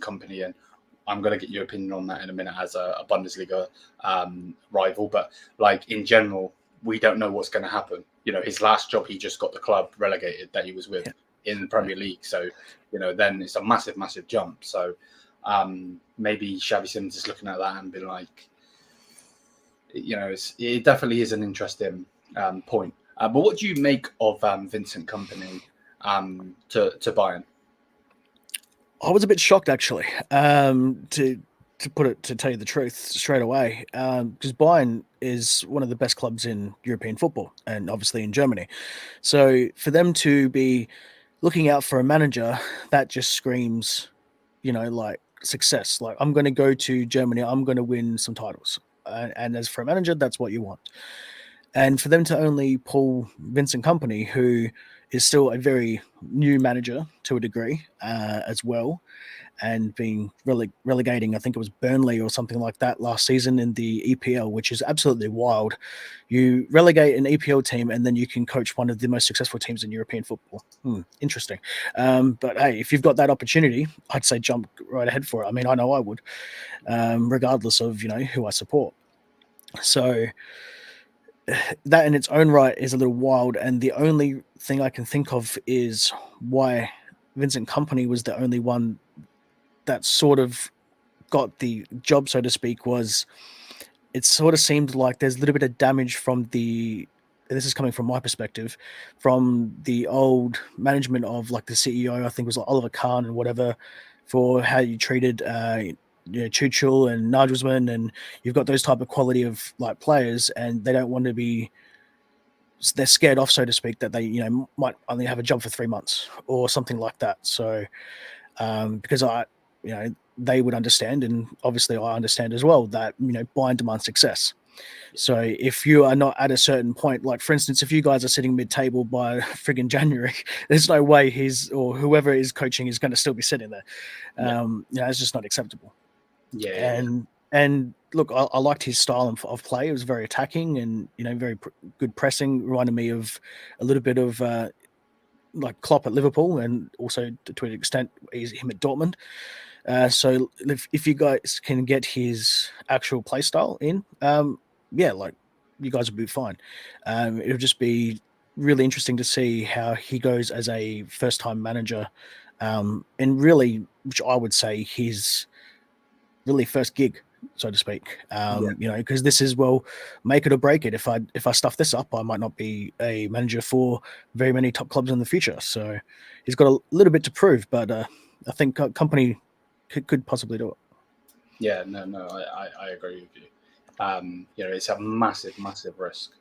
Kompany, and I'm going to get your opinion on that in a minute as a Bundesliga rival. But like in general, we don't know what's going to happen. You know, his last job, he just got the club relegated that he was with in the Premier League. So, you know, then it's a massive, massive jump. So maybe Xavi Simons is looking at that and being like, you know, it definitely is an interesting point. But what do you make of Vincent Kompany to Bayern? I was a bit shocked, actually, to tell you the truth straight away, because Bayern is one of the best clubs in European football and obviously in Germany. So for them to be looking out for a manager, that just screams, you know, like success. Like, I'm going to go to Germany, I'm going to win some titles. And as for a manager, that's what you want. And for them to only pull Vincent Kompany, who is still a very new manager to a degree as well, and being relegating, I think it was Burnley or something like that last season in the EPL, which is absolutely wild. You relegate an EPL team and then you can coach one of the most successful teams in European football. Interesting. But hey, if you've got that opportunity, I'd say jump right ahead for it. I mean, I know I would, regardless of, you know, who I support. So that in its own right is a little wild, and the only thing I can think of is why Vincent Kompany was the only one that sort of got the job, so to speak. Was it sort of seemed like there's a little bit of damage from this is coming from my perspective, from the old management of like the CEO, I think it was like Oliver Kahn and whatever, for how you treated Tuchel and Nagelsmann, and you've got those type of quality of like players, and they don't want to be, they're scared off, so to speak, that they, you know, might only have a job for 3 months or something like that. So because you know, they would understand, and obviously I understand as well, that, you know, Bayern demands success. So if you are not at a certain point, like for instance, if you guys are sitting mid-table by friggin' January, there's no way he's, or whoever is coaching, is going to still be sitting there. You know, it's just not acceptable. And look, I liked his style of play. It was very attacking and, you know, very good pressing. Reminded me of a little bit of like Klopp at Liverpool, and also to an extent him at Dortmund. So if you guys can get his actual play style in, yeah, like you guys will be fine. It'll just be really interesting to see how he goes as a first-time manager, and really, which I would say his really first gig, so to speak. You know, because this is, well, make it or break it. If I stuff this up, I might not be a manager for very many top clubs in the future. So he's got a little bit to prove, but I think Kompany could possibly do it. Yeah, no, I agree with you. You know, it's a massive, massive risk.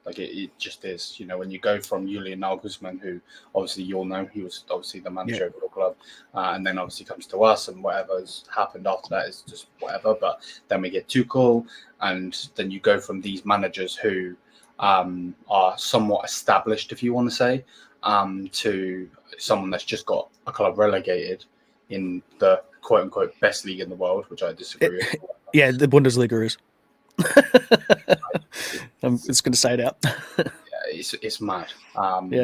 Like it just is. You know, when you go from Julian Nagelsmann, who obviously you all know, he was obviously the manager of your club, and then obviously comes to us, and whatever's happened after that is just whatever. But then we get Tuchel, and then you go from these managers who are somewhat established, if you want to say, to someone that's just got a club relegated in the quote-unquote best league in the world, which I disagree with. Yeah, the Bundesliga is. I'm just going to say it out. Yeah, it's mad. Yeah.